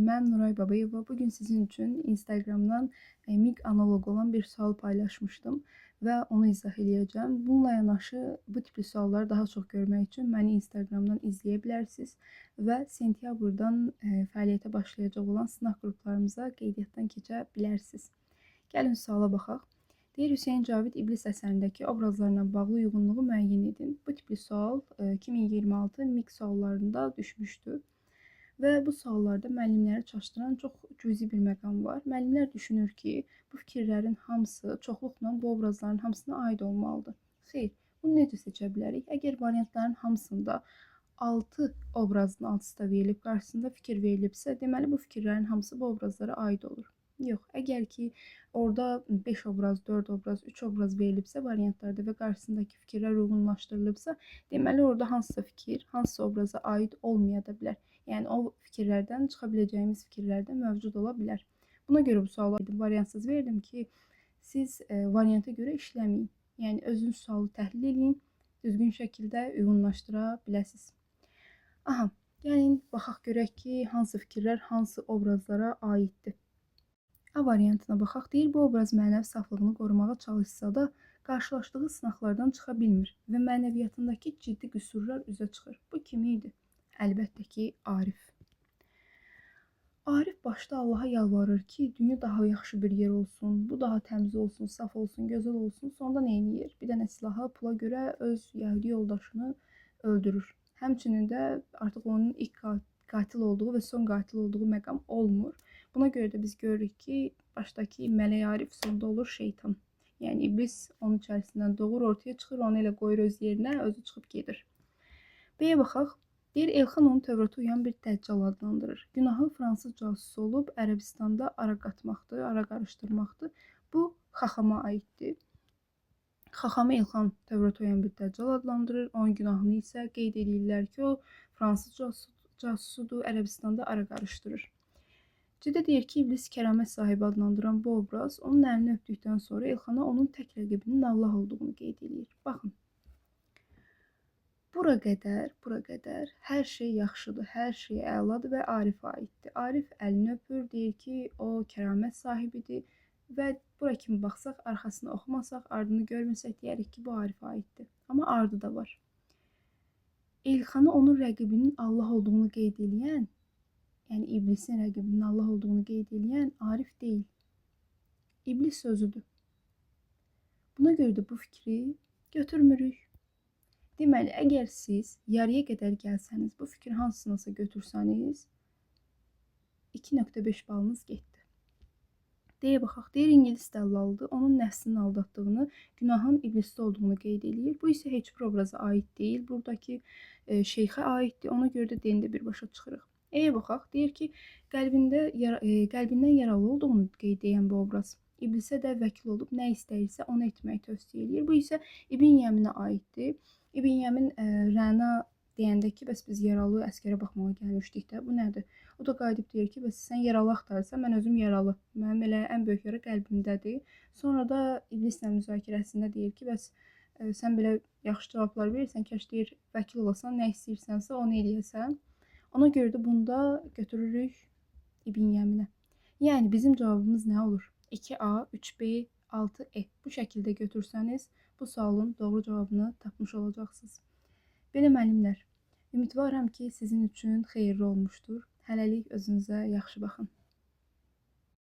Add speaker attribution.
Speaker 1: ben Nuray Babayeva. Bugün sizin için Instagram'dan MIG analog olan bir sual paylaşmıştım ve onu izah edeceğim. Bununla yanaşı bu tipli sualları daha çok görmek için beni Instagram'dan izleyebilirsiniz ve sentyabrdan fəaliyyətə başlayacak olan sınaq qruplarımıza qeydiyyatdan keçə bilərsiniz. Gəlin suala baxaq. Deyir Hüseyin Cavid İblis əsərindəki obrazlarla bağlı uyğunluğu müəyyən edin. Bu tipli sual 2026 MIG suallarında düşmüşdü. Və bu suallarda müəllimləri çaşdıran çox cüzi bir məqam var. Müəllimlər düşünür ki, bu fikirlərin hamısı çoxluqla bu obrazların hamısına aid olmalıdır. Xeyr, bunu necə seçə bilərik? Əgər variantların hamısında 6 obrazın altısı da verilib, qarşısında fikir verilibsə, deməli bu fikirlərin hamısı bu obrazlara aid olur. Yox, əgər ki orada 5 obraz, 4 obraz, 3 obraz verilibsə variantlarda və qarşısındakı fikirlər uyğunlaşdırılıbsa, deməli orada hansısa fikir, hansısa obraza aid olmaya da bilər. Yəni o fikirlərdən çıxa biləcəyimiz fikirlər də mövcud ola bilər. Buna görə bu sualı variantsız verdim ki, siz varianta görə işləməyin. Yəni özünüz sualı təhlil edin, düzgün şəkildə uyğunlaşdıra biləsiniz. Aha, gəlin baxaq görək ki, hansı fikirlər hansı obrazlara aiddir. A variantına baxaq. Deyir, bu obraz mənəvi saflığını qorumağa çalışsa da, qarşılaşdığı sınaqlardan çıxa bilmir və mənəviyyatındakı ciddi qüsurlar üzə çıxır. Bu kim idi? Əlbəttə ki, Arif. Arif başda Allaha yalvarır ki, dünya daha yaxşı bir yer olsun, bu daha təmiz olsun, saf olsun, gözəl olsun. Sonda nə edir? Bir dənə silaha pula görə öz yəhudi yoldaşını öldürür. Həmçinin də artıq onun ilk qatil olduğu və son qatil olduğu məqam olmur. Buna görə də biz görürük ki, başdakı mələk Arif sonda olur şeytan. Yəni iblis onun içərisindən doğur, ortaya çıxır, onu elə qoyur öz yerinə, özü çıxıb gedir. Bəyə baxaq. Deyir, Elxan onu Tövrat'a uyan bir dəccal adlandırır. Günahı fransız casusu olub Ərəbistanda ara qatmaqdır, ara qarışdırmaqdır. Bu Xaxama aiddir. Xaxamı Elxan Tövrat'a uyan bir dəccal adlandırır. Onun günahını isə qeyd edirlər ki, o fransız casusudur, Ərəbistanda ara qarışdırır. Ciddə deyir ki, iblis kəramət sahibi adlandıran bu obraz onun əlini öpdükdən sonra Elxana onun tək rəqibinin Allah olduğunu qeyd edir. Baxın. Bura qədər hər şey yaxşıdır, hər şey əladır və Arifə aiddir. Arif əlini öpür, deyir ki, o kəramət sahibidir və bura kimi baxsaq, arxasını oxumasaq, ardını görməsək deyərik ki, bu Arifə aiddir. Amma ardı da var. Elxanı onun rəqibinin Allah olduğunu qeyd edən, yəni iblisin rəqibinin Allah olduğunu qeyd edən Arif deyil. İblis sözüdür. Buna görə də bu fikri götürmürük. Deməli, əgər siz yarıya qədər gəlsəniz, bu fikir hansınasa götürsəniz, 2.5 balınız getdi. Deyə baxaq, deyir İngilis dəllaldır, onun nəfsinin aldatdığını, günahın iblisdə olduğunu qeyd edir. Bu isə heç bir obraza aid deyil, buradakı şeyxə aiddir, ona görə də dində birbaşa çıxırıq. Eyə baxaq, deyir ki, qəlbindən yaralı olduğunu qeyd edən bu obraz iblisə də vəkil olub, nə istəyirsə onu etməyi tövsiyə edir. Bu isə İbn Yəminə aiddir. İbn Yəmin Rəna deyəndə ki, bəs biz yaralı əskərə baxmağa gəlmişdik də, bu nədir? O da qayıdıb deyir ki, bəs sən yaralı axtarırsan, mən özüm yaralı. Mənim elə ən böyük yara qəlbimdədir. Sonra da iblislə müzakirəsində deyir ki, bəs sən belə yaxşı cavablar verirsən, kaş deyir, vəkil olasan, nə istəyirsənsə onu eləyəsən. Ona görə də bunda götürürük İbn Yəminə. Yəni bizim cavabımız nə olur? 2A, 3B, 6E. Bu şəkildə götürsəniz, bu sualın doğru cavabını tapmış olacaqsınız. Belə müəllimlər, ümidvaram ki, sizin üçün xeyirli olmuşdur. Hələlik özünüzə yaxşı baxın.